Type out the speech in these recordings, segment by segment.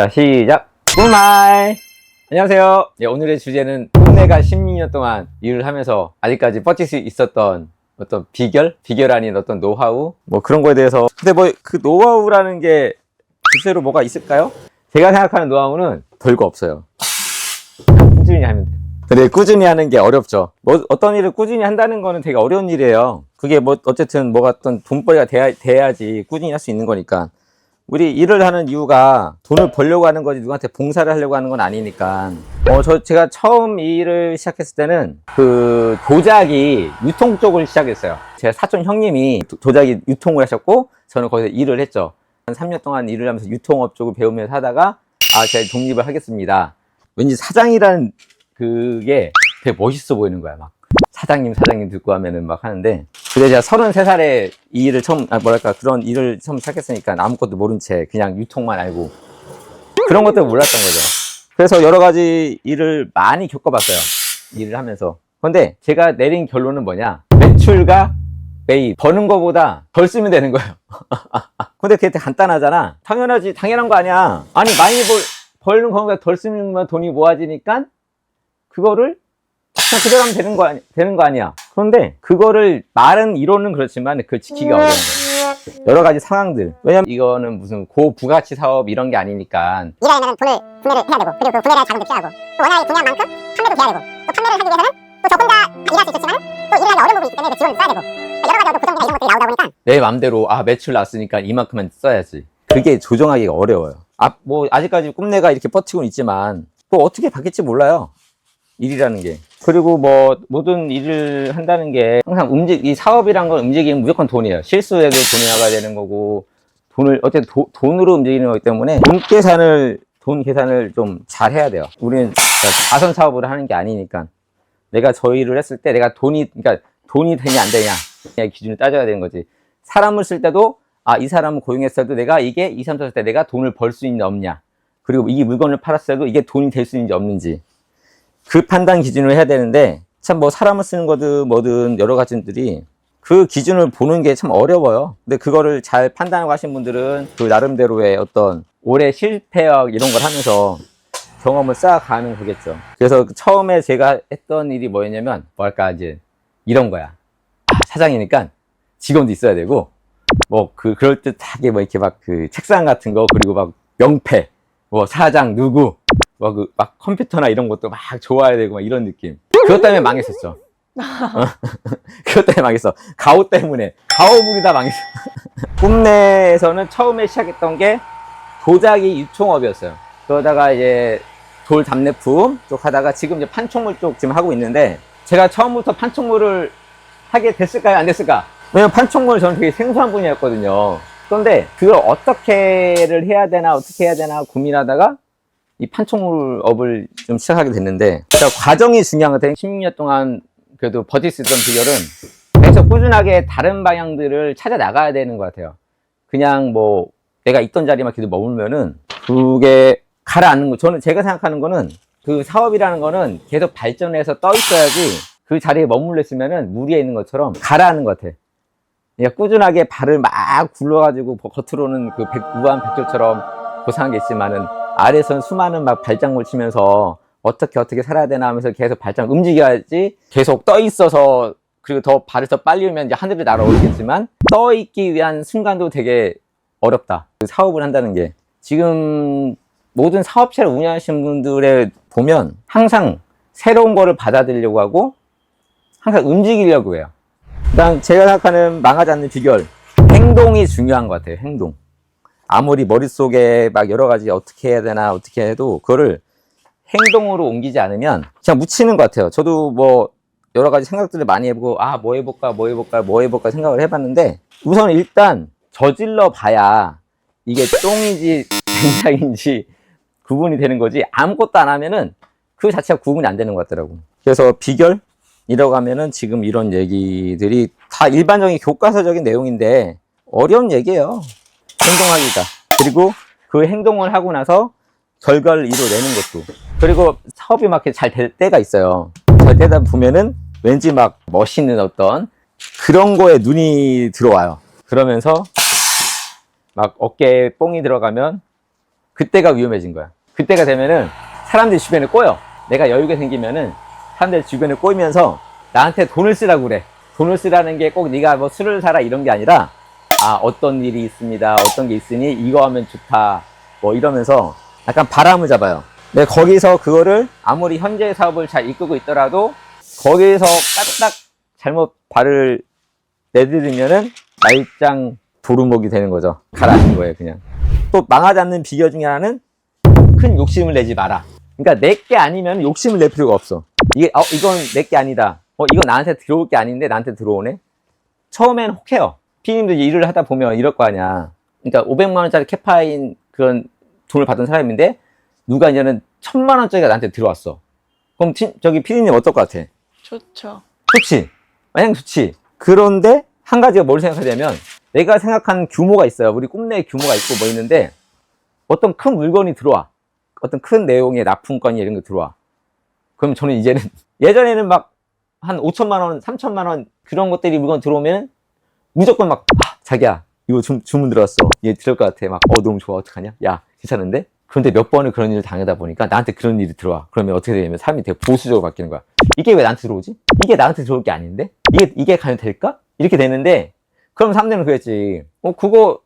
자, 시작! 꿀말! 안녕하세요. 네, 오늘의 주제는 꿈내가 16년 동안 일을 하면서 아직까지 버틸 수 있었던 어떤 비결 아닌 어떤 노하우? 뭐 그런 거에 대해서. 근데 뭐 그 노하우라는 게 실제로 뭐가 있을까요? 제가 생각하는 노하우는 별거 없어요. 꾸준히 하면 돼요. 근데 꾸준히 하는 게 어렵죠. 뭐 어떤 일을 꾸준히 한다는 거는 되게 어려운 일이에요. 그게 뭐 어쨌든 뭐가 어떤 돈벌이가 돼야지 꾸준히 할 수 있는 거니까. 우리 일을 하는 이유가 돈을 벌려고 하는 거지 누구한테 봉사를 하려고 하는 건 아니니까. 제가 처음 이 일을 시작했을 때는 그 도자기 유통 쪽을 시작했어요. 제가 사촌 형님이 도자기 유통을 하셨고 저는 거기서 일을 했죠. 한 3년 동안 일을 하면서 유통업 쪽을 배우면서 하다가 제가 독립을 하겠습니다. 왠지 사장이라는 그게 되게 멋있어 보이는 거야. 막 사장님 듣고 하면은 막 하는데, 근데 제가 33살에 이 일을 그런 일을 처음 시작했으니까 아무것도 모른 채 그냥 유통만 알고 그런 것들 몰랐던 거죠. 그래서 여러 가지 일을 많이 겪어봤어요. 일을 하면서. 근데 제가 내린 결론은 뭐냐? 매출과 매입 버는 거보다 덜 쓰면 되는 거예요. 근데 그게 되게 간단하잖아. 당연한 거 아니야. 아니 많이 벌는 거보다 덜 쓰면 돈이 모아지니까 그거를 그냥 그대로 하면 되는 거 아니야. 그런데 그거를 말은 이론은 그렇지만 그걸 지키기가 어려운 거예요. 여러 가지 상황들. 왜냐면 이거는 무슨 고부가치 사업 이런 게 아니니까. 일하려면 돈을 분배를 해야 되고, 그리고 그 분배를 자금도 필요하고, 또 원하는 분야인 만큼 판매도 돼야 되고, 또 판매를 하기 위해서는 또 저 혼자 일할 수 있었지만 또 일을 하기 어려운 부분이 있기 때문에 그 지원을 써야 되고, 여러 가지 어떤 고정비나 이런 것들이 나오다 보니까 내 맘대로 매출 났으니까 이만큼만 써야지. 그게 조정하기가 어려워요. 아직까지 꿈내가 이렇게 버티고는 있지만 또 어떻게 바뀔지 몰라요. 일이라는 게. 그리고 뭐 모든 일을 한다는 게 항상 이 사업이란 건 움직이면 무조건 돈이에요. 실수해도 돈이 나가야 되는 거고, 돈으로 움직이는 거기 때문에 돈 계산을 좀 잘 해야 돼요. 우리는 자선 사업을 하는 게 아니니까. 내가 저 일을 했을 때 돈이 되냐 안 되냐 기준을 따져야 되는 거지. 사람을 쓸 때도 이 사람을 고용했어도 내가 이게 2, 3, 4때 내가 돈을 벌 수 있는지 없냐, 그리고 이 물건을 팔았을 때도 이게 돈이 될 수 있는지 없는지, 그 판단 기준을 해야 되는데, 참 뭐 사람을 쓰는 거든 뭐든 여러 가지들이 그 기준을 보는 게 참 어려워요. 근데 그거를 잘 판단하고 하신 분들은 그 나름대로의 어떤 오래 실패학 이런 걸 하면서 경험을 쌓아가는 거겠죠. 그래서 처음에 제가 했던 일이 뭐였냐면 이제 이런 거야. 사장이니까 직원도 있어야 되고, 그럴듯하게 이렇게 그 책상 같은 거, 그리고 막 명패, 사장 누구, 막 컴퓨터나 이런 것도 막 좋아야 되고 막 이런 느낌. 그것 때문에 망했었죠. 그것 때문에 망했어. 가오 때문에. 가오물이 다 망했어. 꿈내에서는 처음에 시작했던 게 도자기 유통업이었어요. 그러다가 이제 돌 답례품 쪽 하다가 지금 이제 판촉물 쪽 지금 하고 있는데, 제가 처음부터 판촉물을 하게 됐을까요? 안 됐을까? 왜냐면 판촉물 저는 되게 생소한 분야였거든요. 그런데 그걸 어떻게 해야 되나 고민하다가 이 판촉물업을 좀 시작하게 됐는데, 과정이 중요한 것 같아요. 16년 동안 그래도 버틸 수 있던 비결은 계속 꾸준하게 다른 방향들을 찾아 나가야 되는 것 같아요. 그냥 내가 있던 자리만 계속 머물면은 그게 가라앉는 거. 제가 생각하는 거는 그 사업이라는 거는 계속 발전해서 떠 있어야지, 그 자리에 머물러 있으면은 물 위에 있는 것처럼 가라앉는 것 같아. 그러니까 꾸준하게 발을 막 굴러가지고 겉으로는 그 무한 백조처럼 고상한 게 있지만은 아래에서는 수많은 막 발장구를 치면서 어떻게 살아야 되나 하면서 계속 움직여야지. 계속 떠 있어서, 그리고 발을 더 빨리 오면 이제 하늘을 날아오르겠지만 떠 있기 위한 순간도 되게 어렵다. 그 사업을 한다는 게. 지금 모든 사업체를 운영하시는 분들의 보면 항상 새로운 거를 받아들이려고 하고 항상 움직이려고 해요. 일단 제가 생각하는 망하지 않는 비결, 행동이 중요한 것 같아요. 행동. 아무리 머릿속에 막 여러 가지 어떻게 해야 되나 어떻게 해도 그거를 행동으로 옮기지 않으면 그냥 묻히는 것 같아요. 저도 여러 가지 생각들을 많이 해보고 뭐 해볼까 생각을 해봤는데, 우선 일단 저질러 봐야 이게 똥인지 된장인지 구분이 되는 거지, 아무것도 안 하면은 그 자체가 구분이 안 되는 것 같더라고. 그래서 비결이라고 하면은 지금 이런 얘기들이 다 일반적인 교과서적인 내용인데 어려운 얘기예요. 행동하기가. 그리고 그 행동을 하고 나서 결과를 이뤄내는 것도. 그리고 사업이 막 잘 될 때가 있어요. 잘 되다 보면은 왠지 막 멋있는 어떤 그런 거에 눈이 들어와요. 그러면서 막 어깨에 뽕이 들어가면 그때가 위험해진 거야. 그때가 되면은 사람들이 주변에 꼬여. 내가 여유가 생기면은 사람들이 주변에 꼬이면서 나한테 돈을 쓰라고 그래. 돈을 쓰라는 게 꼭 네가 뭐 술을 사라 이런 게 아니라, 아, 어떤 일이 있습니다. 어떤 게 있으니 이거 하면 좋다. 뭐 이러면서 약간 바람을 잡아요. 근데 거기서 그거를 아무리 현재 사업을 잘 이끌고 있더라도 거기에서 까딱 잘못 발을 내디디면은 말짱 도루묵이 되는 거죠. 가라앉는 거예요, 그냥. 또 망하지 않는 비결 중에 하나는 큰 욕심을 내지 마라. 그러니까 내 게 아니면 욕심을 낼 필요가 없어. 이건 내 게 아니다. 이건 나한테 들어올 게 아닌데 나한테 들어오네. 처음엔 혹해요. 피디님도 일을 하다 보면 이럴 거 아니야. 그러니까 500만 원짜리 캐파인 그런 돈을 받은 사람인데 누가 이제는 1000만 원짜리가 나한테 들어왔어. 그럼 저기 피디님 어떨 것 같아? 좋죠. 좋지. 마냥 좋지. 그런데 한 가지가 뭘 생각하냐면 내가 생각하는 규모가 있어요. 우리 꿈내의 규모가 있고 뭐 있는데 어떤 큰 물건이 들어와. 어떤 큰 내용의 납품건이 이런 게 들어와. 그럼 저는 이제는 예전에는 막 한 5천만 원, 3천만 원 그런 것들이 물건 들어오면 무조건 막 자기야 이거 주문 들어왔어. 얘 들어올 것 같아. 막 너무 좋아. 어떡하냐? 야 괜찮은데? 그런데 몇 번을 그런 일을 당하다 보니까 나한테 그런 일이 들어와. 그러면 어떻게 되냐면 사람이 되게 보수적으로 바뀌는 거야. 이게 왜 나한테 들어오지? 이게 나한테 들어올 게 아닌데? 이게 가면 될까? 이렇게 되는데 그럼 사람들은 그랬지. 그거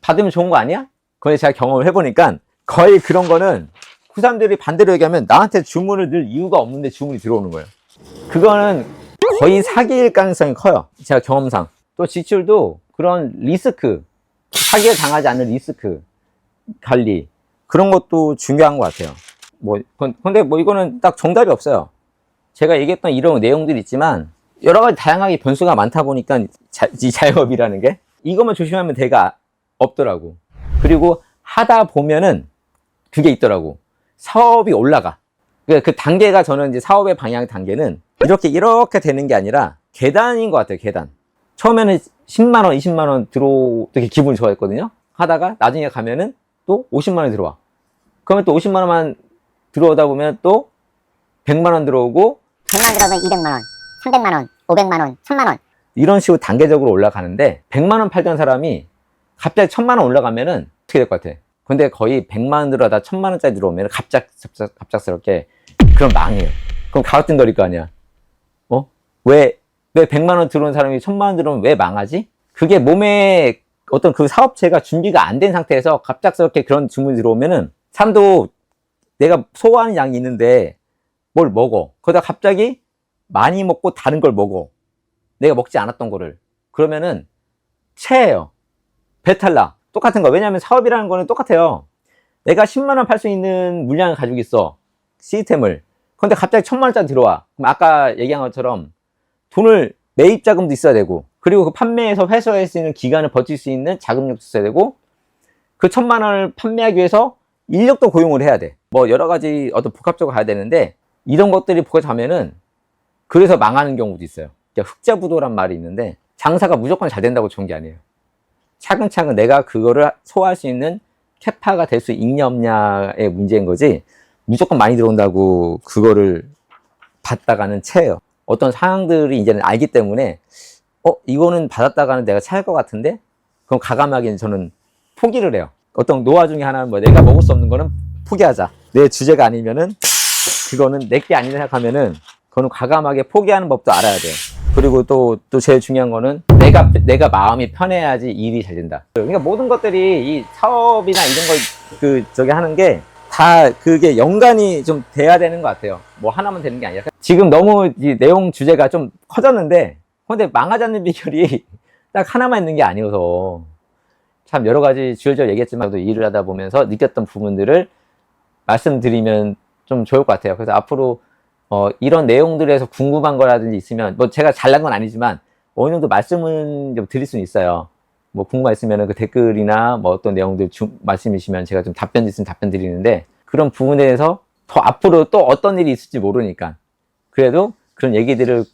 받으면 좋은 거 아니야? 그런데 제가 경험을 해보니까 거의 그런 거는 그 사람들이 반대로 얘기하면 나한테 주문을 넣을 이유가 없는데 주문이 들어오는 거예요. 그거는 거의 사기일 가능성이 커요. 제가 경험상. 또 지출도 그런 리스크, 사기에 당하지 않는 리스크 관리, 그런 것도 중요한 것 같아요. 근데 이거는 딱 정답이 없어요. 제가 얘기했던 이런 내용들이 있지만 여러 가지 다양하게 변수가 많다 보니까 이 자영업이라는 게 이것만 조심하면 대가 없더라고. 그리고 하다 보면은 그게 있더라고. 사업이 올라가. 그 단계가 저는 이제 사업의 방향 단계는 이렇게 되는 게 아니라 계단인 것 같아요. 계단. 처음에는 10만 원, 20만 원 되게 기분이 좋아했거든요. 하다가 나중에 가면은 또 50만 원이 들어와. 그러면 또 50만 원만 들어오다 보면 또 100만 원 들어오고 100만 들어오면 200만 원, 300만 원, 500만 원, 1000만 원. 이런 식으로 단계적으로 올라가는데 100만 원 팔던 사람이 갑자기 1000만 원 올라가면은 어떻게 될 것 같아? 근데 거의 100만 원 들어다 1000만 원짜리 들어오면 갑작스럽게 그럼 망해요. 그럼 가로등거릴 거 아니야. 왜 100만 원 들어온 사람이 1000만 원 들어오면 왜 망하지? 그게 몸에 어떤 그 사업체가 준비가 안 된 상태에서 갑작스럽게 그런 주문이 들어오면은 사람도 내가 소화하는 양이 있는데 뭘 먹어. 그러다 갑자기 많이 먹고 다른 걸 먹어. 내가 먹지 않았던 거를. 그러면은 체해요. 배탈 나. 똑같은 거. 왜냐하면 사업이라는 거는 똑같아요. 내가 10만 원 팔 수 있는 물량을 가지고 있어. 시스템을. 근데 갑자기 1000만 원짜리 들어와. 그럼 아까 얘기한 것처럼 돈을 매입 자금도 있어야 되고, 그리고 그 판매에서 회수할 수 있는 기간을 버틸 수 있는 자금력도 있어야 되고, 그 1000만 원을 판매하기 위해서 인력도 고용을 해야 돼. 여러 가지 어떤 복합적으로 가야 되는데, 이런 것들이 복잡하면은 그래서 망하는 경우도 있어요. 그러니까 흑자부도란 말이 있는데 장사가 무조건 잘 된다고 좋은 게 아니에요. 차근차근 내가 그거를 소화할 수 있는 캐파가 될 수 있냐 없냐의 문제인 거지, 무조건 많이 들어온다고 그거를 받다가는 채예요. 어떤 상황들이 이제는 알기 때문에 이거는 받았다가는 내가 차일 것 같은데, 그럼 가감하게 저는 포기를 해요. 어떤 노하 중에 하나는 내가 먹을 수 없는 거는 포기하자. 내 주제가 아니면은, 그거는 내 게 아니다 생각하면은 그거는 과감하게 포기하는 법도 알아야 돼요. 그리고 또 제일 중요한 거는 내가 마음이 편해야지 일이 잘 된다. 그러니까 모든 것들이 이 사업이나 이런 걸 하는 게 다 그게 연관이 좀 돼야 되는 것 같아요. 하나만 되는 게 아니라. 지금 너무 이 내용 주제가 좀 커졌는데, 근데 망하지 않는 비결이 딱 하나만 있는 게 아니어서 참 여러 가지 줄줄 얘기했지만 일을 하다 보면서 느꼈던 부분들을 말씀드리면 좀 좋을 것 같아요. 그래서 앞으로 이런 내용들에서 궁금한 거라든지 있으면, 제가 잘난 건 아니지만 어느 정도 말씀은 좀 드릴 수는 있어요. 궁금한 있으면 그 댓글이나 어떤 내용들 말씀이시면 제가 좀 답변 있으면 답변 드리는데, 그런 부분에 대해서 더 앞으로 또 어떤 일이 있을지 모르니까 그래도 그런 얘기들을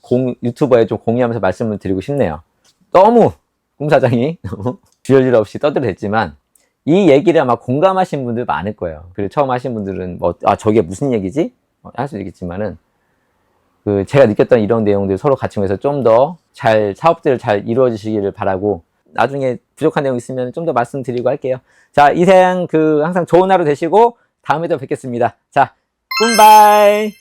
유튜버에 좀 공유하면서 말씀을 드리고 싶네요. 너무 꿈사장이 주저질 없이 떠들었지만 이 얘기를 아마 공감하신 분들 많을 거예요. 그리고 처음 하신 분들은 저게 무슨 얘기지? 할 수도 있겠지만은, 제가 느꼈던 이런 내용들 서로 같이 해서 좀 더 사업들을 잘 이루어지시기를 바라고, 나중에 부족한 내용 있으면 좀 더 말씀드리고 할게요. 자, 인생 항상 좋은 하루 되시고 다음에 또 뵙겠습니다. 자, 굿바이.